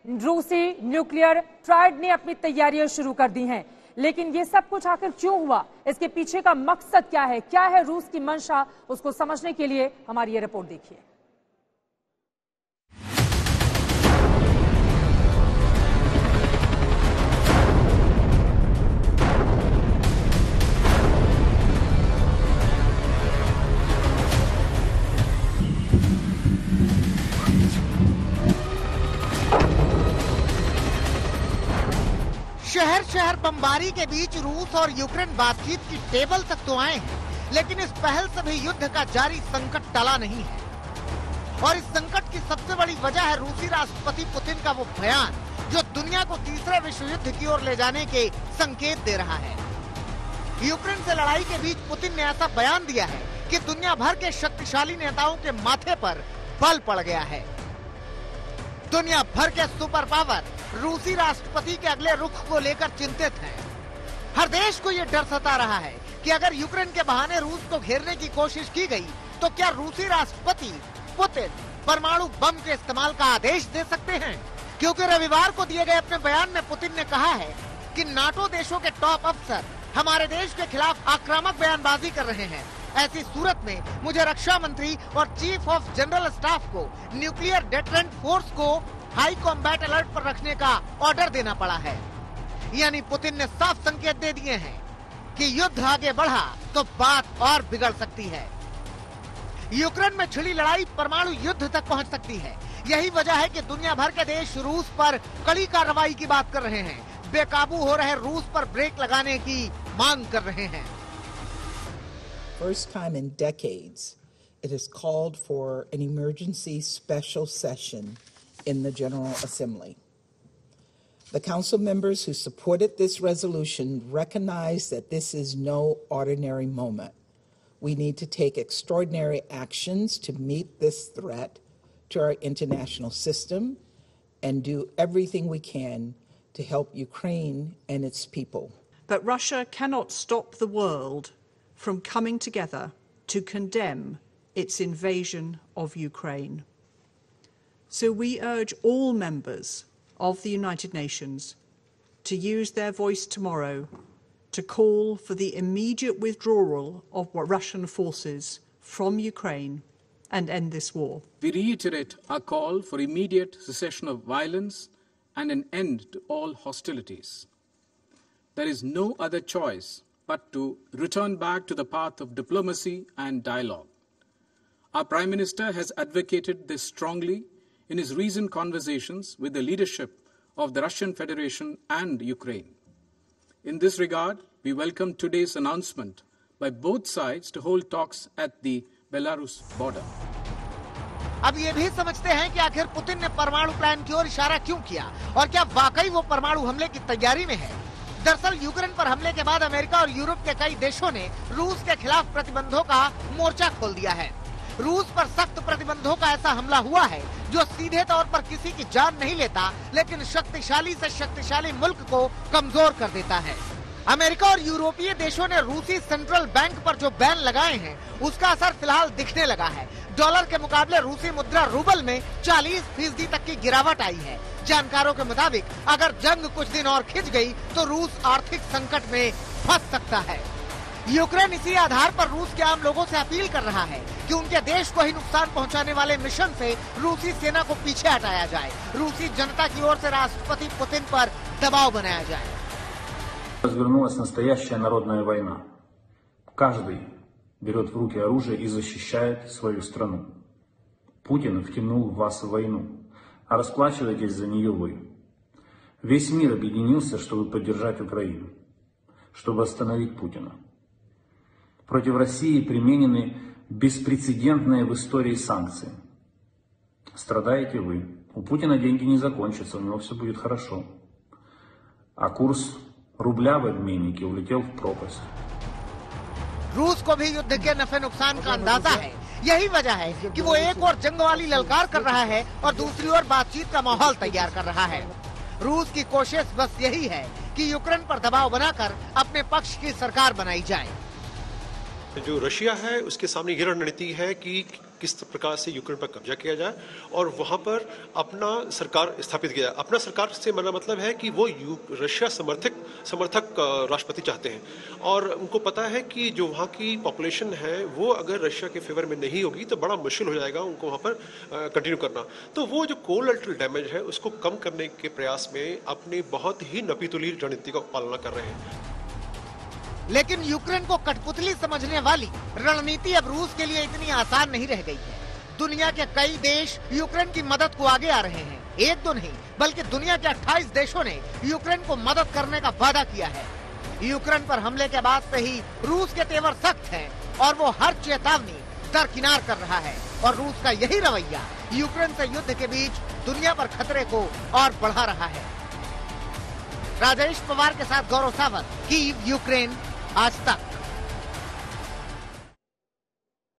रूसी nuclear triad ने अपनी तैयारियां शुरू कर दी हैं। लेकिन ये सब कुछ आखिर क्यों हुआ, इसके पीछे का मकसद क्या है रूस की मंशा, उसको समझने के लिए हमारी ये रिपोर्ट देखिए। शहर शहर बमबारी के बीच रूस और यूक्रेन बातचीत की टेबल तक तो आए हैं, लेकिन इस पहल से भी युद्ध का जारी संकट टला नहीं है। और इस संकट की सबसे बड़ी वजह है रूसी राष्ट्रपति पुतिन का वो बयान, जो दुनिया को तीसरे विश्व युद्ध की ओर ले जाने के संकेत दे रहा है। यूक्रेन से लड़ाई के बीच पुतिन ने ऐसा बयान दिया है कि दुनिया भर के शक्तिशाली नेताओं के माथे पर बल पड़ गया है। दुनिया भर के सुपर पावर रूसी राष्ट्रपति के अगले रुख को लेकर चिंतित हैं। हर देश को यह डर सता रहा है कि अगर यूक्रेन के बहाने रूस को घेरने की कोशिश की गई तो क्या रूसी राष्ट्रपति पुतिन परमाणु बम के इस्तेमाल का आदेश दे सकते हैं। क्योंकि रविवार को दिए गए अपने बयान में पुतिन ने कहा है कि नाटो देशों के टॉप अफसर हमारे देश के खिलाफ आक्रामक बयानबाजी कर रहे हैं। ऐसी सूरत में मुझे रक्षा मंत्री और चीफ ऑफ जनरल स्टाफ को न्यूक्लियर डेटरेंट फोर्स को हाई कॉम्बैट अलर्ट पर रखने का ऑर्डर देना पड़ा है। यानी पुतिन ने साफ संकेत दे दिए हैं कि युद्ध आगे बढ़ा तो बात और बिगड़ सकती है। यूक्रेन में छिड़ी लड़ाई परमाणु युद्ध तक पहुंच सकती है। यही वजह है कि दुनिया भर के देश रूस पर कड़ी कार्रवाई की बात कर रहे हैं, बेकाबू हो रहे रूस पर ब्रेक लगाने की मांग कर रहे हैं। First time in decades, it has called for an emergency special session in the General Assembly. The council members who supported this resolution recognize that this is no ordinary moment. We need to take extraordinary actions to meet this threat to our international system and do everything we can to help Ukraine and its people. But Russia cannot stop the world from coming together to condemn its invasion of Ukraine. So we urge all members of the United Nations to use their voice tomorrow to call for the immediate withdrawal of Russian forces from Ukraine and end this war. We reiterate our call for immediate cessation of violence and an end to all hostilities. There is no other choice but to return back to the path of diplomacy and dialogue. Our Prime Minister has advocated this strongly in his recent conversations with the leadership of the Russian Federation and Ukraine. In this regard, we welcome today's announcement by both sides to hold talks at the Belarus border. अब ये भी समझते हैं कि आखिर Putin ने परमाणु plan की ओर इशारा क्यों किया और क्या वाकई वो परमाणु हमले की तैयारी में है। दरअसल यूक्रेन पर हमले के बाद अमेरिका और यूरोप के कई देशों ने रूस के खिलाफ प्रतिबंधों का मोर्चा खोल दिया है। रूस पर सख्त प्रतिबंधों का ऐसा हमला हुआ है जो सीधे तौर पर किसी की जान नहीं लेता, लेकिन शक्तिशाली से शक्तिशाली मुल्क को कमजोर कर देता है। अमेरिका और यूरोपीय देशों ने रूसी सेंट्रल बैंक पर जो बैन लगाए हैं उसका असर फिलहाल दिखने लगा है। डॉलर के मुकाबले रूसी मुद्रा रूबल में 40% तक की गिरावट आई है। जानकारों के मुताबिक अगर जंग कुछ दिन और खिंच गई तो रूस आर्थिक संकट में फंस सकता है। यूक्रेन इसी आधार पर रूस के आम लोगों से अपील कर रहा है कि उनके देश को ही नुकसान पहुंचाने वाले मिशन से रूसी सेना को पीछे हटाया जाए। रूसी जनता की ओर से राष्ट्रपति पुतिन पर दबाव बनाया जाए। Развернулась настоящая народная война. Каждый берет в руки оружие и защищает свою страну. Путин втянул вас в войну, а расплачиваетесь за нее вы. Весь мир объединился, чтобы поддержать Украину, чтобы остановить Путина. Против России применены беспрецедентные в истории санкции. Страдаете вы. У Путина деньги не закончатся, у него все будет хорошо. А курс रुबला в обменнике улетел в пропасть. रूस को भी युद्ध के नफे नुकसान का अंदाजा है। यही वजह है कि वो एक और जंग वाली ललकार कर रहा है और दूसरी ओर बातचीत का माहौल तैयार कर रहा है। रूस की कोशिश बस यही है कि यूक्रेन पर दबाव बनाकर अपने पक्ष की सरकार बनाई जाए। जो रशिया है उसके सामने ये रणनीति है कि किस प्रकार से यूक्रेन पर कब्जा किया जाए और वहां पर अपना सरकार स्थापित किया जाए। अपना सरकार से मतलब है कि वो रशिया समर्थक राष्ट्रपति चाहते हैं और उनको पता है कि जो वहाँ की पॉपुलेशन है वो अगर रशिया के फेवर में नहीं होगी तो बड़ा मुश्किल हो जाएगा उनको वहाँ पर कंटिन्यू करना। तो वो जो कोलैटरल डैमेज है उसको कम करने के प्रयास में अपनी बहुत ही नपीतुली रणनीति का पालना कर रहे हैं। लेकिन यूक्रेन को कठपुतली समझने वाली रणनीति अब रूस के लिए इतनी आसान नहीं रह गई है। दुनिया के कई देश यूक्रेन की मदद को आगे आ रहे हैं। एक दो नहीं बल्कि दुनिया के 28 देशों ने यूक्रेन को मदद करने का वादा किया है। यूक्रेन पर हमले के बाद से ही रूस के तेवर सख्त हैं और वो हर चेतावनी दरकिनार कर रहा है और रूस का यही रवैया यूक्रेन से युद्ध के बीच दुनिया पर खतरे को और बढ़ा रहा है। राजेश पवार के साथ गौरव सावंत, कीव, यूक्रेन, आज तक।